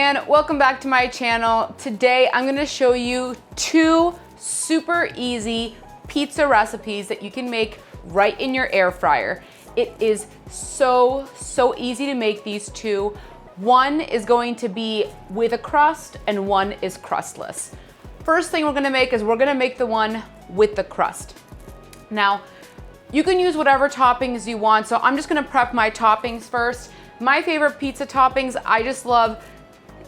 and welcome back to my channel. Today I'm gonna show you 2 super easy pizza recipes that you can make right in your air fryer. It is so easy to make these 2. One is going to be with a crust and one is crustless. First thing we're gonna make is we're gonna make the one with the crust. Now, you can use whatever toppings you want, so I'm just gonna prep my toppings first. My favorite pizza toppings, I just love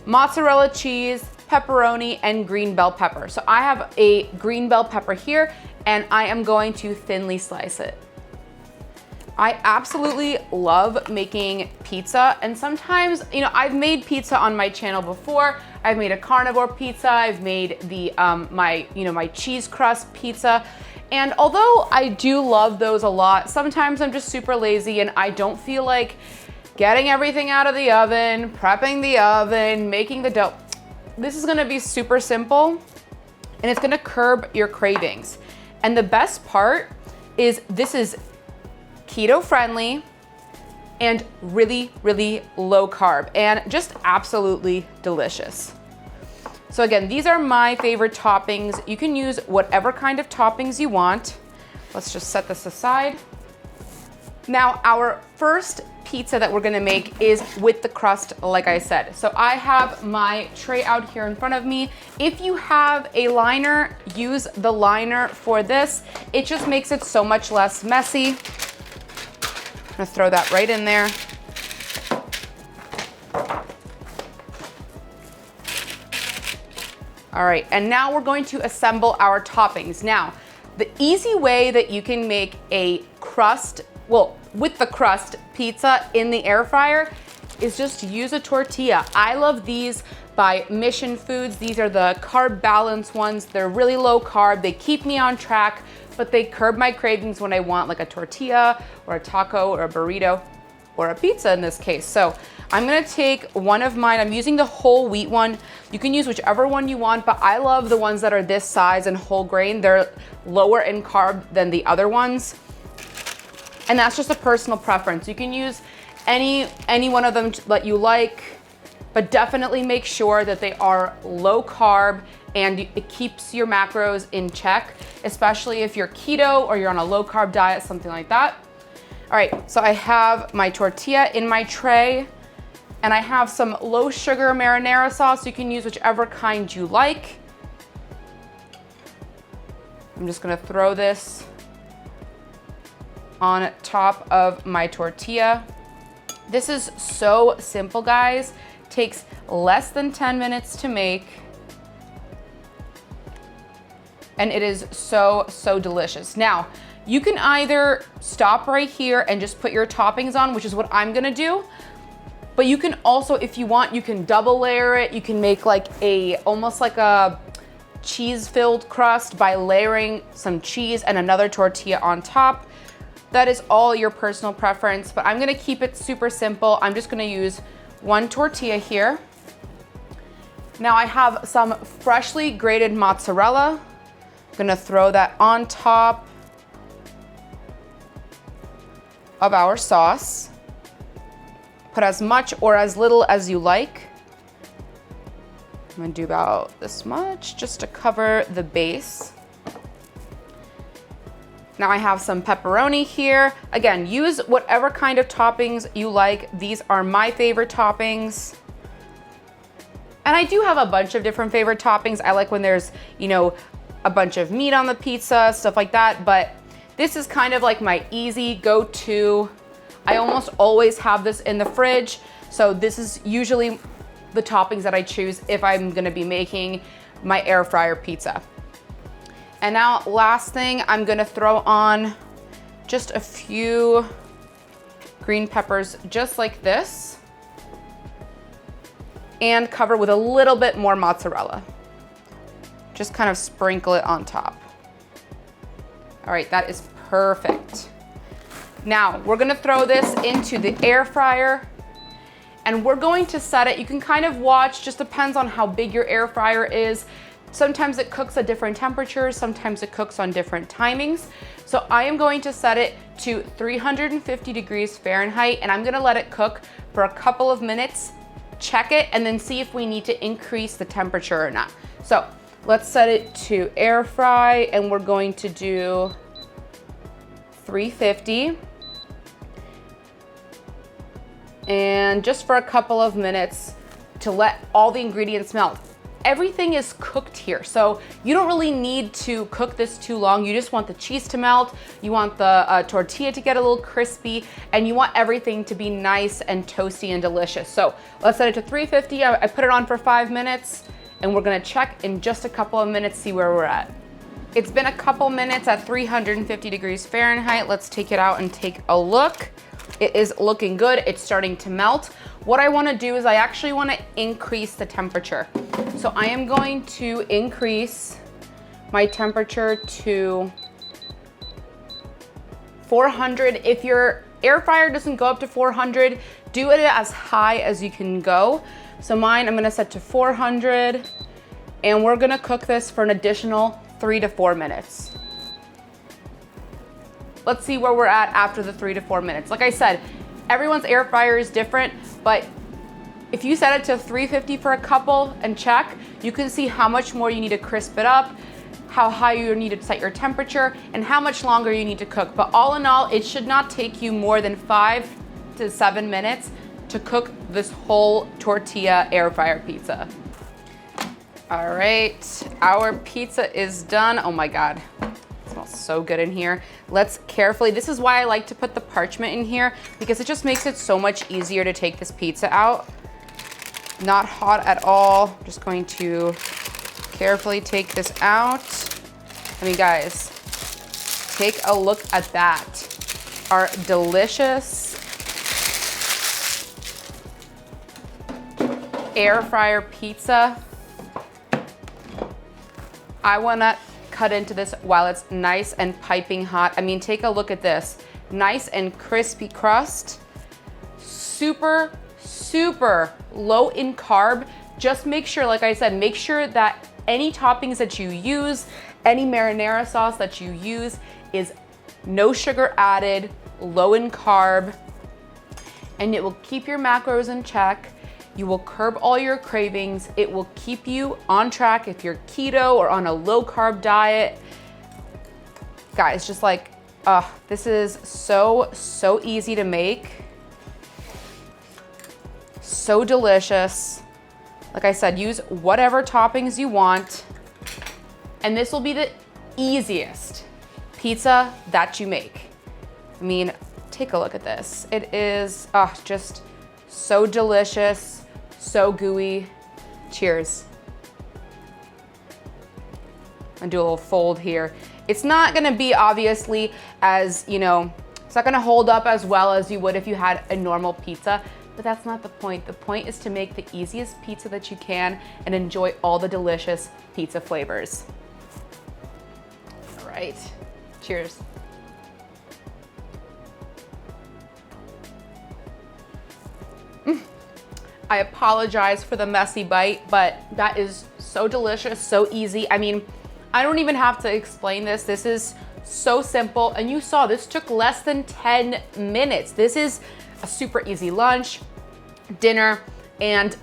mozzarella cheese, pepperoni, and green bell pepper. So I have a green bell pepper here, and I am going to thinly slice it. I absolutely love making pizza, and sometimes, I've made pizza on my channel before. I've made a carnivore pizza, I've made the my cheese crust pizza. And although I do love those a lot, sometimes I'm just super lazy and I don't feel like getting everything out of the oven, prepping the oven, making the dough. This is gonna be super simple and it's gonna curb your cravings. And the best part is this is keto friendly and really low carb and just absolutely delicious. So again, these are my favorite toppings. You can use whatever kind of toppings you want. Let's just set this aside. Now, our first pizza that we're gonna make is with the crust, like I said. So I have my tray out here in front of me. If you have a liner, use the liner for this. It just makes it so much less messy. I'm gonna throw that right in there. All right, and now we're going to assemble our toppings. Now, the easy way that you can make a crust, with the crust pizza in the air fryer is just use a tortilla. I love these by Mission Foods. These are the carb balance ones. They're really low carb. They keep me on track, but they curb my cravings when I want like a tortilla or a taco or a burrito or a pizza in this case. So I'm gonna take one of mine. I'm using the whole wheat one. You can use whichever one you want, but I love the ones that are this size and whole grain. They're lower in carb than the other ones. And that's just a personal preference. You can use any one of them that you like, but definitely make sure that they are low carb and it keeps your macros in check, especially if you're keto or you're on a low carb diet, something like that. All right, so I have my tortilla in my tray and I have some low sugar marinara sauce. You can use whichever kind you like. I'm just gonna throw this on top of my tortilla. This is so simple, guys. Takes less than 10 minutes to make. And it is so delicious. Now, you can either stop right here and just put your toppings on, which is what I'm gonna do. But you can also, if you want, you can double layer it. You can make like almost like a cheese-filled crust by layering some cheese and another tortilla on top. That is all your personal preference, but I'm gonna keep it super simple. I'm just gonna use one tortilla here. Now I have some freshly grated mozzarella. I'm gonna throw that on top of our sauce. Put as much or as little as you like. I'm gonna do about this much just to cover the base. Now I have some pepperoni here. Again, use whatever kind of toppings you like. These are my favorite toppings. And I do have a bunch of different favorite toppings. I like when there's, a bunch of meat on the pizza, stuff like that, but this is kind of like my easy go-to. I almost always have this in the fridge, so this is usually the toppings that I choose if I'm gonna be making my air fryer pizza. And now, last thing, I'm gonna throw on just a few green peppers, just like this, and cover with a little bit more mozzarella. Just kind of sprinkle it on top. All right, that is perfect. Now, we're gonna throw this into the air fryer and we're going to set it. You can kind of watch, just depends on how big your air fryer is. Sometimes it cooks at different temperatures, sometimes it cooks on different timings. So I am going to set it to 350 degrees Fahrenheit and I'm gonna let it cook for a couple of minutes check it, and then see if we need to increase the temperature or not. So let's set it to air fry, and we're going to do 350. And just for a couple of minutes to let all the ingredients melt. Everything is cooked here, so you don't really need to cook this too long. You just want the cheese to melt, you want the tortilla to get a little crispy, and you want everything to be nice and toasty and delicious. So let's set it to 350. I put it on for 5 minutes, and we're gonna check in just a couple of minutes, see where we're at. It's been a couple minutes at 350 degrees Fahrenheit. Let's take it out and take a look. It is looking good. It's starting to melt. What I wanna do is I actually wanna increase the temperature. So I am going to increase my temperature to 400. If your air fryer doesn't go up to 400, do it as high as you can go. So mine, I'm gonna set to 400, and we're gonna cook this for an additional 3 to 4 minutes. Let's see where we're at after the 3 to 4 minutes. Like I said, everyone's air fryer is different, but if you set it to 350 for a couple and check, you can see how much more you need to crisp it up, how high you need to set your temperature, and how much longer you need to cook. But all in all, it should not take you more than 5 to 7 minutes to cook this whole tortilla air fryer pizza. All right, our pizza is done. Oh my God. It smells so good in here. Let's carefully, this is why I like to put the parchment in here, because it just makes it so much easier to take this pizza out. Not hot at all. Just going to carefully take this out. I mean, guys, take a look at that. Our delicious air fryer pizza. I wanna cut into this while it's nice and piping hot. I mean, take a look at this. Nice and crispy crust. Super, super low in carb. Just make sure, like I said, make sure that any toppings that you use, any marinara sauce that you use is no sugar added, low in carb, and it will keep your macros in check. You will curb all your cravings. It will keep you on track if you're keto or on a low carb diet. Guys, just like, this is so easy to make. So delicious. Like I said, use whatever toppings you want. And this will be the easiest pizza that you make. I mean, take a look at this. It is just so delicious, so gooey. Cheers. And do a little fold here. It's not gonna be obviously as, it's not gonna hold up as well as you would if you had a normal pizza, but that's not the point. The point is to make the easiest pizza that you can and enjoy all the delicious pizza flavors. All right, cheers. I apologize for the messy bite, but that is so delicious, so easy. I mean, I don't even have to explain this. This is so simple, and you saw this took less than 10 minutes. This is a super easy lunch, dinner, and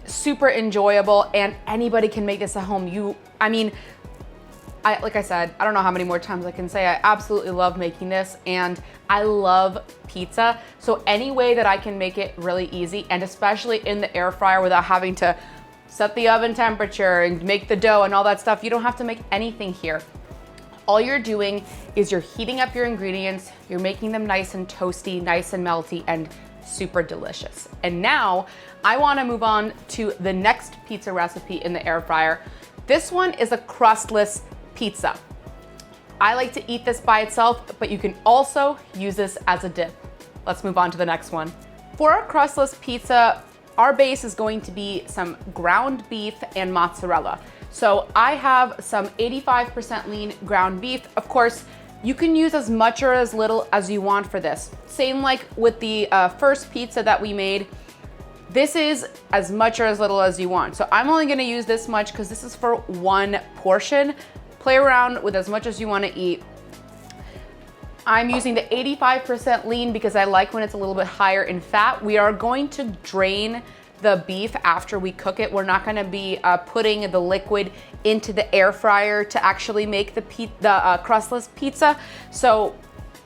super enjoyable, and anybody can make this at home. Like I said, I don't know how many more times I can say I absolutely love making this, and I love pizza. So any way that I can make it really easy, and especially in the air fryer without having to set the oven temperature and make the dough and all that stuff, you don't have to make anything here. All you're doing is you're heating up your ingredients, you're making them nice and toasty, nice and melty, and super delicious. And now I wanna move on to the next pizza recipe in the air fryer. This one is a crustless pizza. I like to eat this by itself, but you can also use this as a dip. Let's move on to the next one. For our crustless pizza, our base is going to be some ground beef and mozzarella. So I have some 85% lean ground beef. Of course, you can use as much or as little as you want for this. Same like with the first pizza that we made. This is as much or as little as you want. So I'm only gonna use this much because this is for one portion. Play around with as much as you wanna eat. I'm using the 85% lean because I like when it's a little bit higher in fat. We are going to drain the beef after we cook it. We're not gonna be putting the liquid into the air fryer to actually make the crustless pizza. So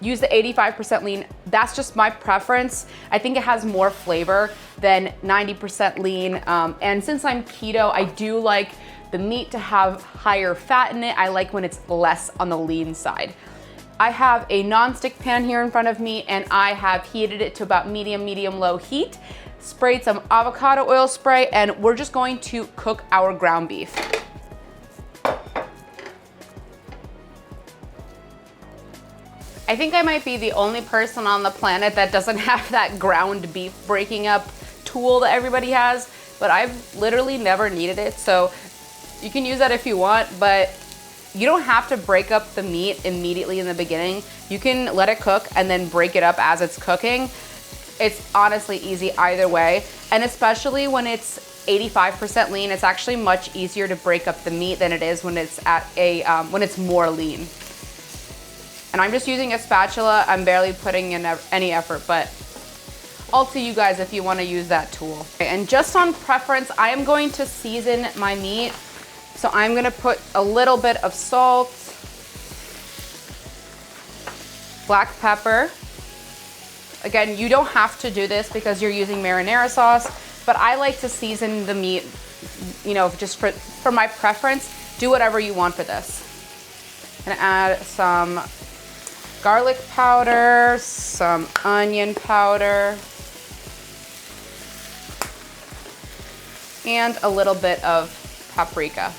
use the 85% lean. That's just my preference. I think it has more flavor than 90% lean. And since I'm keto, I do like the meat to have higher fat in it. I like when it's less on the lean side. I have a non-stick pan here in front of me, and I have heated it to about medium-low heat, sprayed some avocado oil spray, and we're just going to cook our ground beef. I think I might be the only person on the planet that doesn't have that ground beef breaking up tool that everybody has, but I've literally never needed it, so you can use that if you want, but you don't have to break up the meat immediately in the beginning. You can let it cook and then break it up as it's cooking. It's honestly easy either way, and especially when it's 85% lean, it's actually much easier to break up the meat than it is when it's at when it's more lean. And I'm just using a spatula. I'm barely putting in any effort, but all to you guys if you want to use that tool. And just on preference, I am going to season my meat. So I'm gonna put a little bit of salt, black pepper. Again, you don't have to do this because you're using marinara sauce, but I like to season the meat, you know, just for my preference. Do whatever you want for this. I'm gonna add some garlic powder, some onion powder, and a little bit of paprika.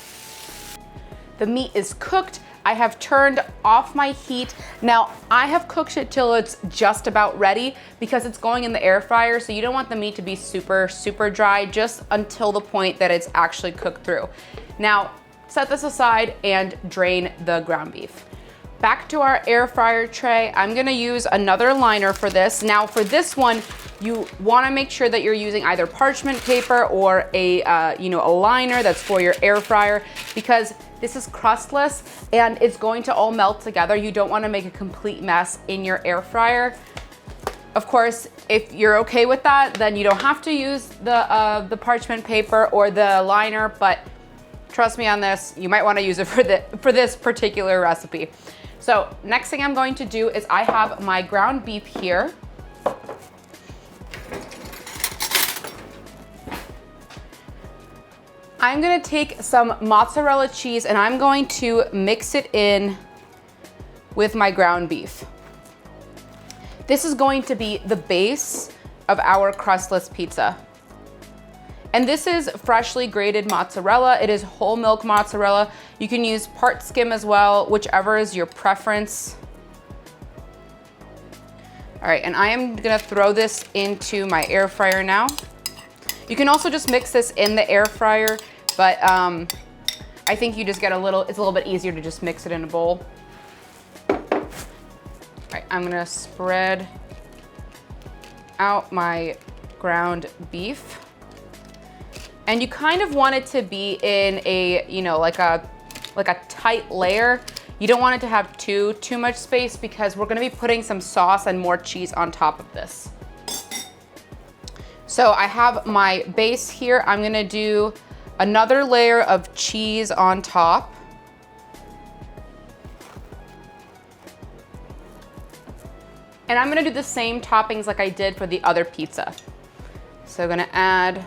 The meat is cooked. I have turned off my heat. Now, I have cooked it till it's just about ready because it's going in the air fryer, so you don't want the meat to be super dry, just until the point that it's actually cooked through. Now, set this aside and drain the ground beef. Back to our air fryer tray, I'm gonna use another liner for this. Now, for this one, you wanna make sure that you're using either parchment paper or a liner that's for your air fryer, because this is crustless and it's going to all melt together. You don't wanna make a complete mess in your air fryer. Of course, if you're okay with that, then you don't have to use the parchment paper or the liner, but trust me on this, you might wanna use it for this particular recipe. So next thing I'm going to do is I have my ground beef here. I'm gonna take some mozzarella cheese and I'm going to mix it in with my ground beef. This is going to be the base of our crustless pizza. And this is freshly grated mozzarella. It is whole milk mozzarella. You can use part skim as well, whichever is your preference. All right, and I am gonna throw this into my air fryer now. You can also just mix this in the air fryer, but I think you just get it's a little bit easier to just mix it in a bowl. All right, I'm gonna spread out my ground beef. And you kind of want it to be in a, like a tight layer. You don't want it to have too much space because we're gonna be putting some sauce and more cheese on top of this. So I have my base here. I'm gonna do another layer of cheese on top. And I'm gonna do the same toppings like I did for the other pizza. So I'm gonna add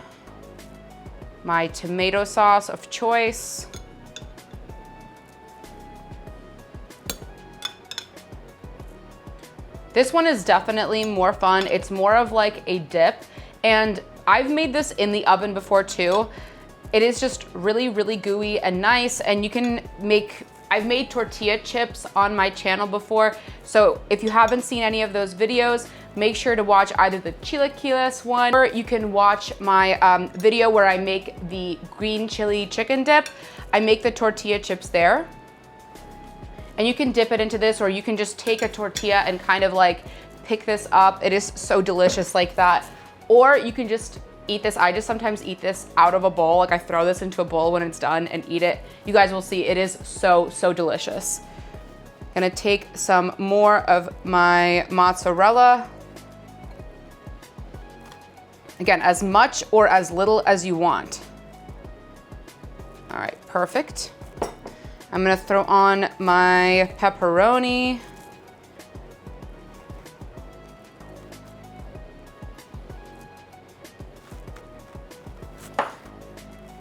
my tomato sauce of choice. This one is definitely more fun. It's more of like a dip, and I've made this in the oven before too. It is just really gooey and nice, and you can I've made tortilla chips on my channel before, so if you haven't seen any of those videos, make sure to watch either the chilaquiles one, or you can watch my video where I make the green chili chicken dip. I make the tortilla chips there. And you can dip it into this, or you can just take a tortilla and kind of like pick this up. It is so delicious like that. Or you can just eat this. I just sometimes eat this out of a bowl. Like I throw this into a bowl when it's done and eat it. You guys will see, it is so delicious. I'm gonna take some more of my mozzarella. Again, as much or as little as you want. All right, perfect. I'm gonna throw on my pepperoni.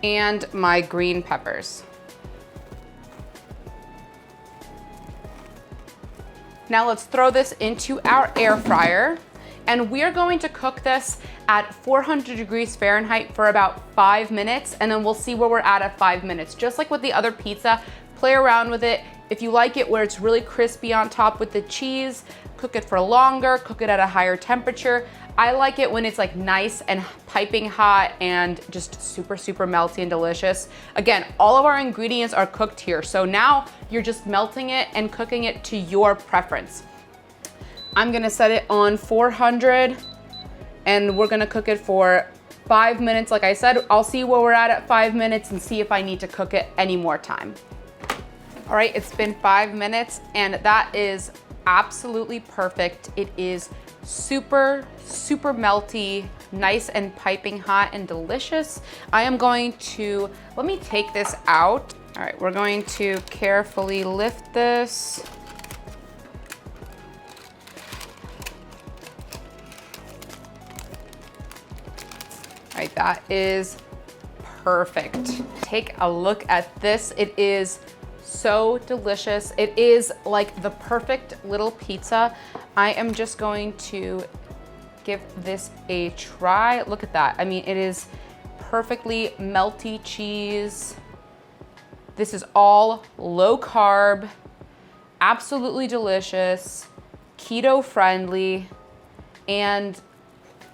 And my green peppers. Now let's throw this into our air fryer, and we're going to cook this at 400 degrees Fahrenheit for about 5 minutes, and then we'll see where we're at 5 minutes. Just like with the other pizza, play around with it. If you like it where it's really crispy on top with the cheese, cook it for longer, cook it at a higher temperature. I like it when it's like nice and piping hot and just super, super melty and delicious. Again, all of our ingredients are cooked here. So now you're just melting it and cooking it to your preference. I'm gonna set it on 400 and we're gonna cook it for 5 minutes. Like I said, I'll see where we're at 5 minutes and see if I need to cook it any more time. All right, it's been 5 minutes and that is absolutely perfect. It is super, super melty, nice and piping hot and delicious. I am going to, let me take this out. All right, we're going to carefully lift this. All right, that is perfect. Take a look at this. It is so delicious. It is like the perfect little pizza. I am just going to give this a try. Look at that. I mean, it is perfectly melty cheese. This is all low carb, absolutely delicious, keto friendly. And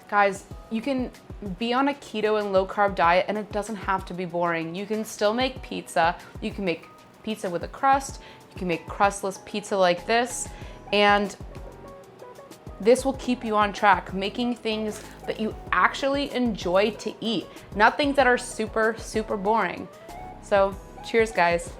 guys, you can be on a keto and low carb diet and it doesn't have to be boring. You can still make pizza. You can make pizza with a crust. You can make crustless pizza like this. And this will keep you on track, making things that you actually enjoy to eat, not things that are super, super boring. So cheers, guys.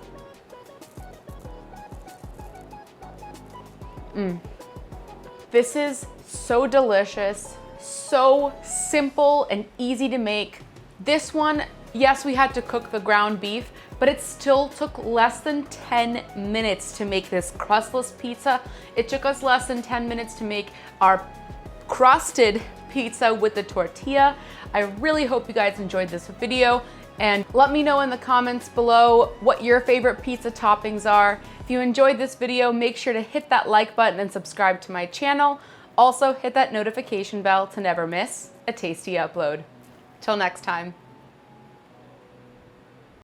This is so delicious, so simple and easy to make. This one, yes, we had to cook the ground beef, but it still took less than 10 minutes to make this crustless pizza. It took us less than 10 minutes to make our crusted pizza with the tortilla. I really hope you guys enjoyed this video, and let me know in the comments below what your favorite pizza toppings are. If you enjoyed this video, make sure to hit that like button and subscribe to my channel. Also, hit that notification bell to never miss a tasty upload. Till next time.